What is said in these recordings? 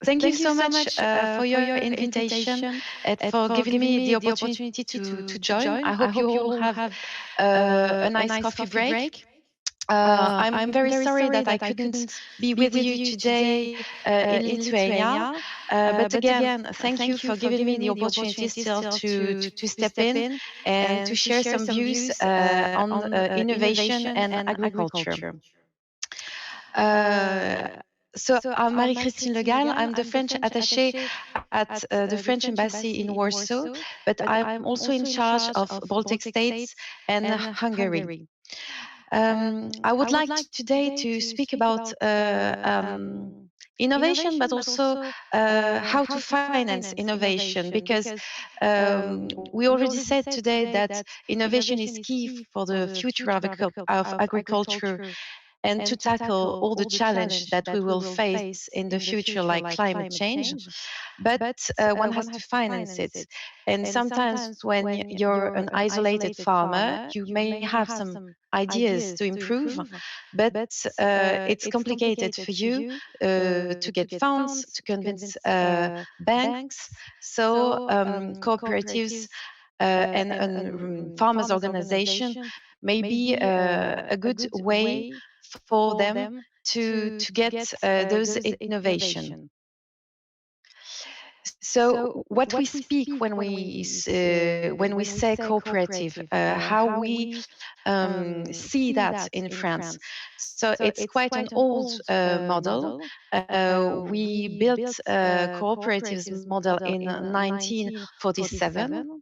Thank you so much for your invitation and for giving me the opportunity to join. I hope you all have a nice coffee break. I'm very sorry that I couldn't be with you today in Lithuania. But again, thank you for giving me the opportunity still to step in and to share some views on innovation and agriculture. Uh, so I'm Marie-Christine Le Gall. I'm the French attaché at the French Embassy in Warsaw, but I'm also in charge of Baltic states and Hungary. I would like today to speak about innovation, but also how to finance innovation, because we already said today that innovation is key for the future of agriculture and to tackle all the challenge that we will face in the future, like climate change. But one has to finance it. And sometimes when you're an isolated farmer, you may have some ideas to improve, but it's complicated for you to get funds, to convince banks. So cooperatives and farmers organization may be a good way for them to get those innovation. So what we speak when we say cooperative, how we see that in France. So it's quite an old model. We built cooperatives model in 1947.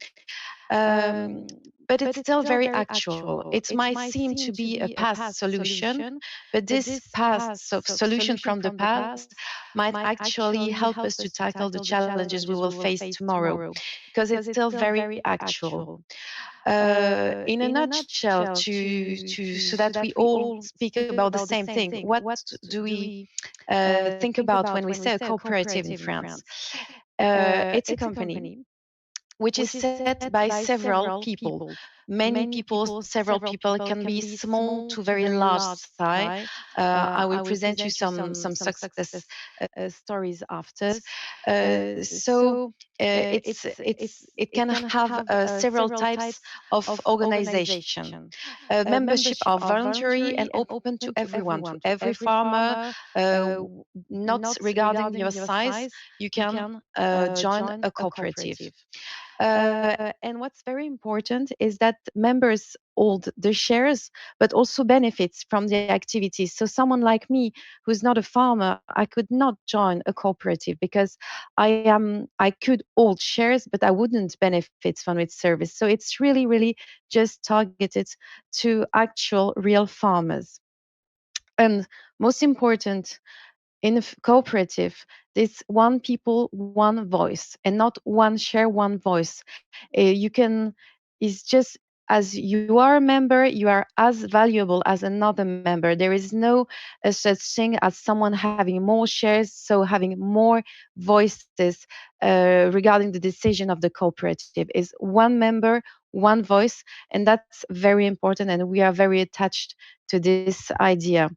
Um, but it's still very actual. It might seem to be a past solution, but this solution from the past might actually help us to tackle the challenges we will face tomorrow, because it's still very actual. In a nutshell, so that we all speak about the same thing, what do we think about when we say a cooperative in France? It's a company which is set by several people. Many people, several people. It can be small to very large size. I will present you some success stories after. It can have several types of organization. Membership are voluntary and open to everyone, to every farmer. Not regarding your size, you can join a cooperative. And what's very important is that members hold the shares, but also benefits from the activities. So someone like me, who's not a farmer, I could not join a cooperative because I could hold shares, but I wouldn't benefit from its service. So it's really just targeted to actual real farmers. And most important, in a cooperative, there's one people, one voice, and not one share, one voice. You can, it's just as you are a member, you are as valuable as another member. There is no such thing as someone having more shares, so having more voices regarding the decision of the cooperative. Is one member, one voice, and that's very important, and we are very attached to this idea.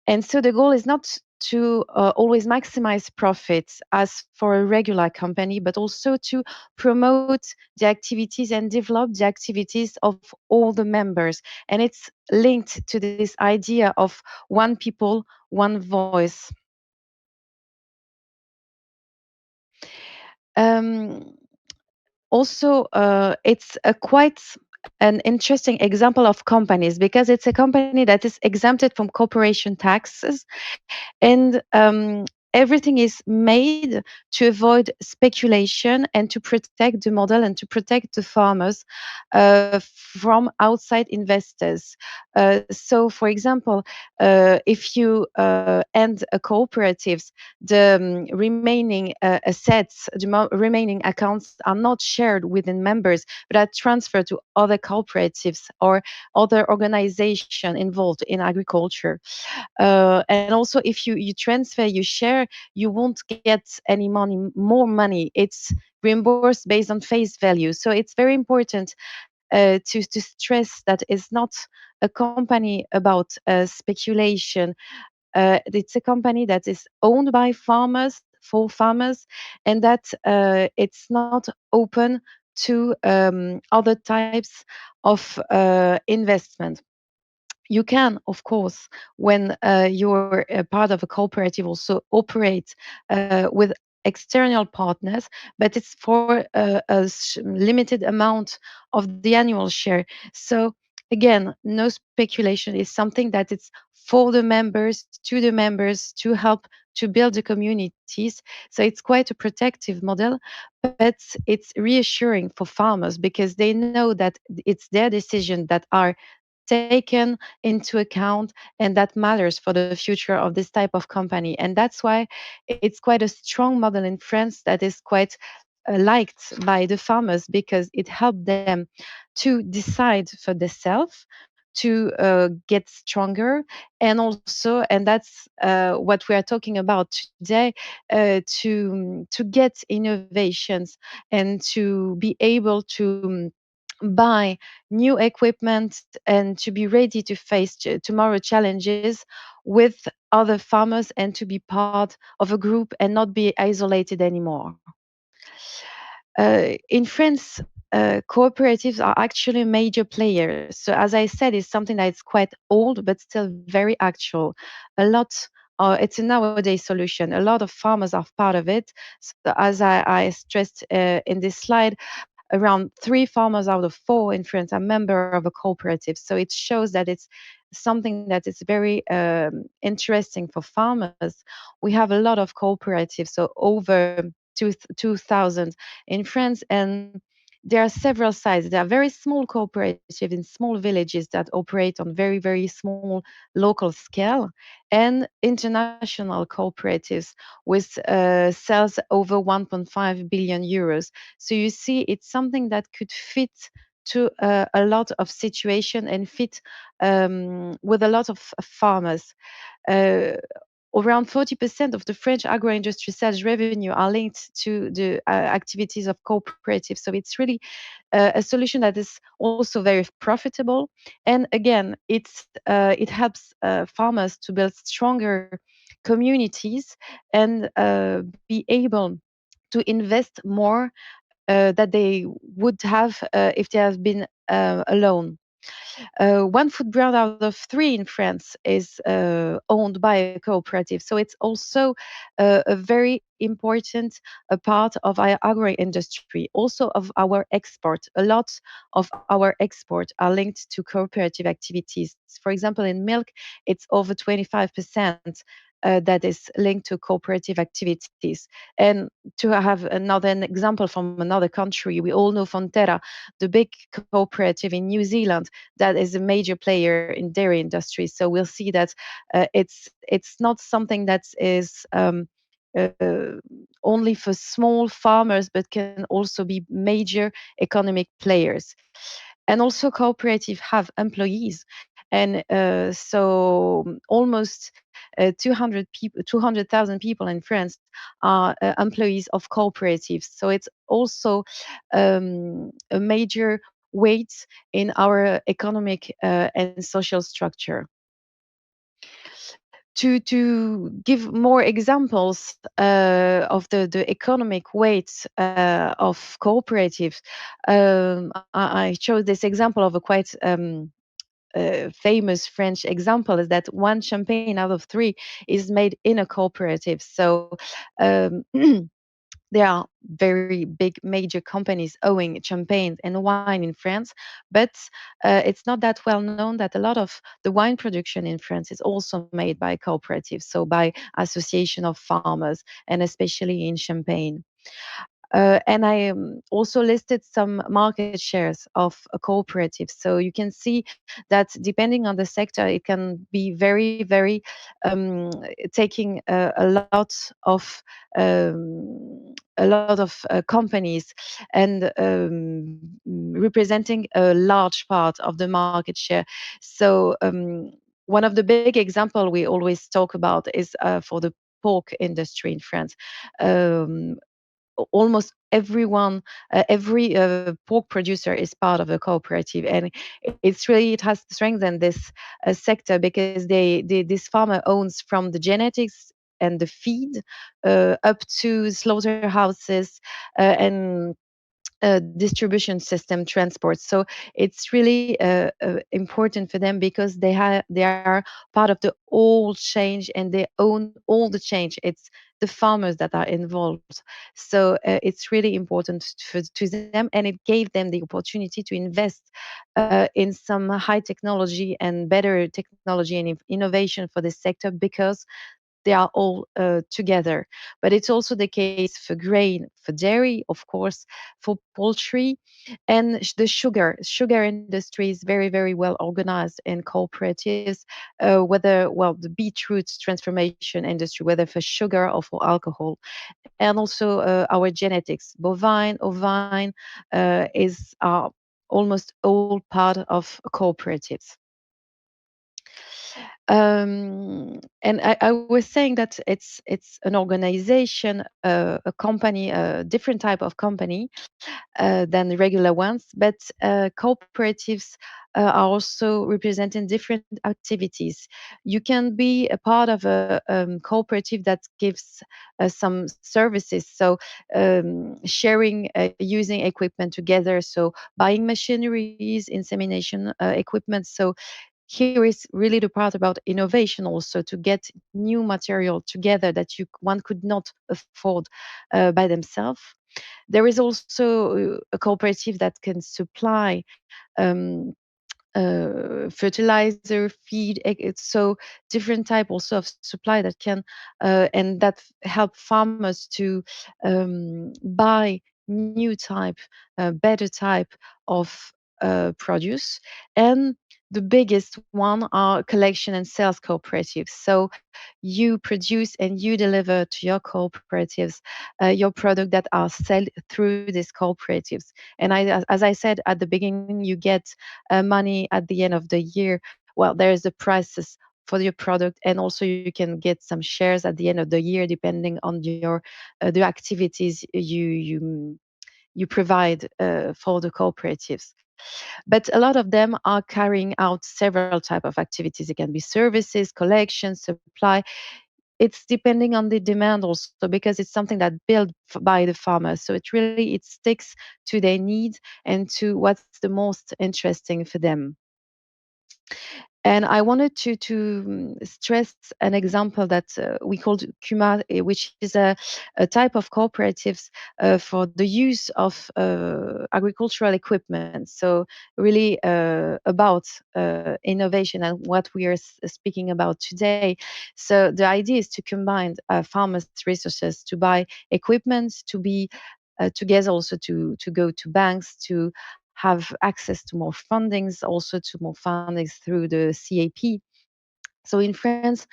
And so the goal is not to always maximize profits as for a regular company, but also to promote the activities and develop the activities of all the members. And it's linked to this idea of one people, one voice. Also, it's a quite an interesting example of companies, because it's a company that is exempted from corporation taxes, and everything is made to avoid speculation and to protect the model and to protect the farmers from outside investors. So, for example, if you end a cooperatives, the remaining assets, the remaining accounts are not shared within members, but are transferred to other cooperatives or other organizations involved in agriculture. And also, if you transfer your share, you won't get any more money. It's reimbursed based on face value. So it's very important to stress that it's not a company about speculation. It's a company that is owned by farmers, for farmers, and that it's not open to other types of investment. You can, of course, when you're a part of a cooperative, also operate with external partners, but it's for a limited amount of the annual share. So again, no speculation, is something that it's for the members, to the members, to help to build the communities. So it's quite a protective model, but it's reassuring for farmers because they know that it's their decisions that are taken into account, and that matters for the future of this type of company. And that's why it's quite a strong model in France that is quite liked by the farmers, because it helped them to decide for themselves, to get stronger, and also, and that's what we are talking about today, to get innovations and to be able to buy new equipment and to be ready to face tomorrow challenges with other farmers, and to be part of a group and not be isolated anymore. In France, cooperatives are actually major players. So, as I said, it's something that is quite old but still very actual. A lot. It's a nowadays solution. A lot of farmers are part of it. So, as I stressed in this slide, around 3 farmers out of 4 in France are member of a cooperative. So it shows that it's something that is very interesting for farmers. We have a lot of cooperatives, so over 2,000 in France, and there are several sizes. There are very small cooperatives in small villages that operate on very, very small local scale, and international cooperatives with sales over 1.5 billion euros. So you see, it's something that could fit to a lot of situation and fit with a lot of farmers. Uh, Around 40% of the French agro-industry sales revenue are linked to the activities of cooperatives. So it's really a solution that is also very profitable. And again, it helps farmers to build stronger communities and be able to invest more that they would have if they have been alone. One food brand out of 3 in France is owned by a cooperative. So it's also a very important part of our agri industry, also of our export. A lot of our export are linked to cooperative activities. For example, in milk, it's over 25%. That is linked to cooperative activities. And to have another example from another country, we all know Fonterra, the big cooperative in New Zealand, that is a major player in dairy industry. So we'll see that it's not something that is uh, only for small farmers, but can also be major economic players. And also, cooperatives have employees, and so almost 200 people, 200,000 people in France are employees of cooperatives. So it's also a major weight in our economic and social structure. To give more examples of the economic weight of cooperatives, I chose this example of a quite famous French example, is that one champagne out of 3 is made in a cooperative. So um, there are very big major companies owning champagne and wine in France, but it's not that well known that a lot of the wine production in France is also made by cooperatives, so by association of farmers, and especially in Champagne. And I also listed some market shares of cooperatives. So you can see that depending on the sector, it can be very, very taking a lot of companies, and representing a large part of the market share. So one of the big example we always talk about is for the pork industry in France. Um, Almost everyone, every pork producer is part of a cooperative, and it's really, it has strengthened this sector, because this farmer owns from the genetics and the feed, up to slaughterhouses and distribution system transport. So it's really important for them because they are part of the whole change and they own all the change. It's the farmers that are involved. So it's really important to them, and it gave them the opportunity to invest in some high technology and better technology and innovation for this sector because they are all together. But it's also the case for grain, for dairy, of course, for poultry, and the sugar. Sugar industry is very, very well organized in cooperatives, whether, well, the beetroot transformation industry, whether for sugar or for alcohol, and also our genetics, bovine, ovine, is almost all part of cooperatives. And I was saying that it's an organization, a company, a different type of company than the regular ones, but cooperatives are also representing different activities. You can be a part of a cooperative that gives some services, so sharing, using equipment together, so buying machineries, insemination equipment. So here is really the part about innovation also to get new material together that one could not afford by themselves. There is also a cooperative that can supply um, fertilizer, feed. It's so different type also of supply that can and that help farmers to buy new type, better type of produce. And the biggest one are collection and sales cooperatives. So you produce and you deliver to your cooperatives your product that are sold through these cooperatives. And as I said at the beginning, you get money at the end of the year. Well, there's the prices for your product, and also you can get some shares at the end of the year, depending on your the activities you provide for the cooperatives. But a lot of them are carrying out several type of activities. It can be services, collection, supply. It's depending on the demand also because it's something that built by the farmers. So it sticks to their needs and to what's the most interesting for them. And I wanted to stress an example that we called Kuma, which is a type of cooperatives for the use of agricultural equipment. So really about innovation and what we are speaking about today. So the idea is to combine farmers' resources to buy equipment, to be together, also to go to banks, to have access to more fundings, also to more fundings through the CAP. So in France,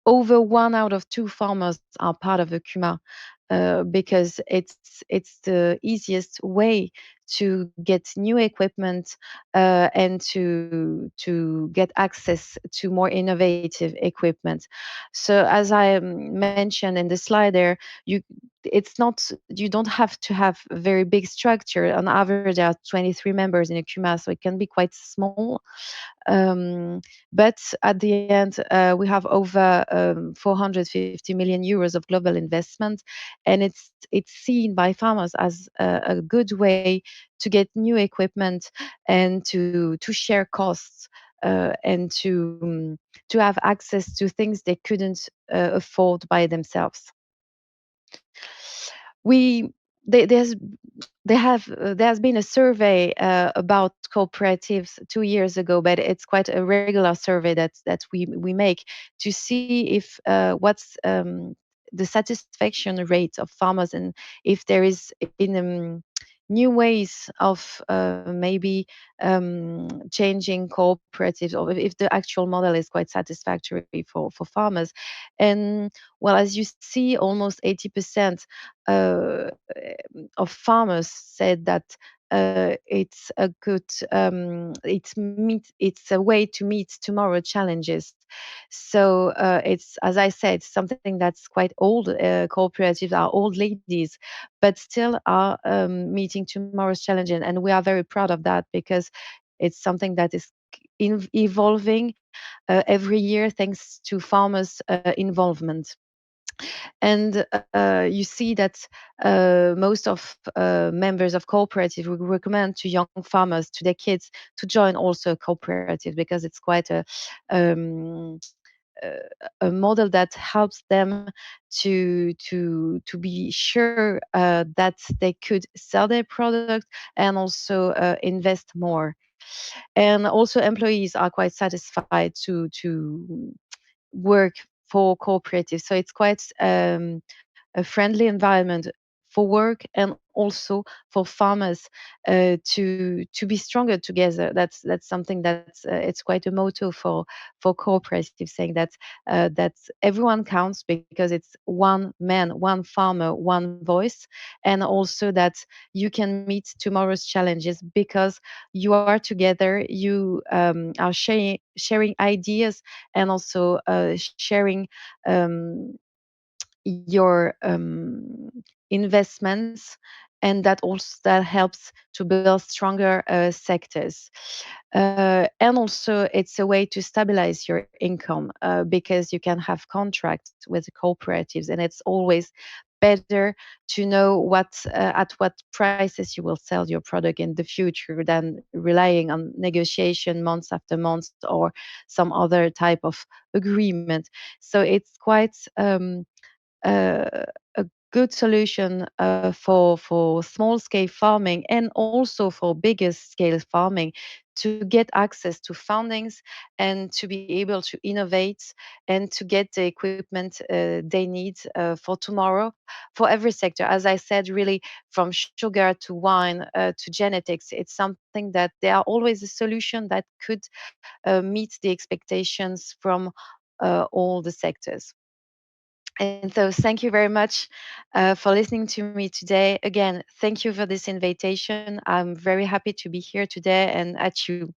over 1 out of 2 farmers are part of the CUMA because it's the easiest way to get new equipment and to get access to more innovative equipment. So as I mentioned in the slide there, you it's not you don't have to have a very big structure. On average, there are 23 members in a CUMA, so it can be quite small. Um, but at the end, we have over 450 million euros of global investment, and it's seen by farmers as a good way to get new equipment and to share costs and to have access to things they couldn't afford by themselves. We there's there's been a survey about cooperatives 2 years ago, but it's quite a regular survey that we make to see if what's the satisfaction rate of farmers and if there is in new ways of maybe changing cooperatives or if the actual model is quite satisfactory for farmers. And well, as you see, almost 80% uh, of farmers said that it's a good it's a way to meet tomorrow challenges. So it's, as I said, something that's quite old. Cooperatives are old ladies, but still are meeting tomorrow's challenges, and we are very proud of that because it's something that is evolving every year thanks to farmers' involvement. And you see that most of members of cooperative would recommend to young farmers, to their kids, to join also a cooperative, because it's quite um, a model that helps them to be sure that they could sell their product and also invest more. And also employees are quite satisfied to work for cooperatives. So it's quite a friendly environment for work, and also for farmers to be stronger together. That's something that's it's quite a motto for cooperatives, saying that everyone counts, because it's one man, one farmer, one voice, and also that you can meet tomorrow's challenges because you are together. You are sharing ideas, and also sharing um, your investments, and that helps to build stronger sectors. And also, it's a way to stabilize your income, because you can have contracts with cooperatives, and it's always better to know at what prices you will sell your product in the future than relying on negotiation months after months, or some other type of agreement. So it's quite a good solution for small scale farming, and also for bigger scale farming, to get access to fundings, and to be able to innovate, and to get the equipment they need for tomorrow, for every sector. As I said, really, from sugar to wine to genetics, it's something that there are always a solution that could meet the expectations from all the sectors. And so, thank you very much for listening to me today. Again, thank you for this invitation. I'm very happy to be here today, and at you.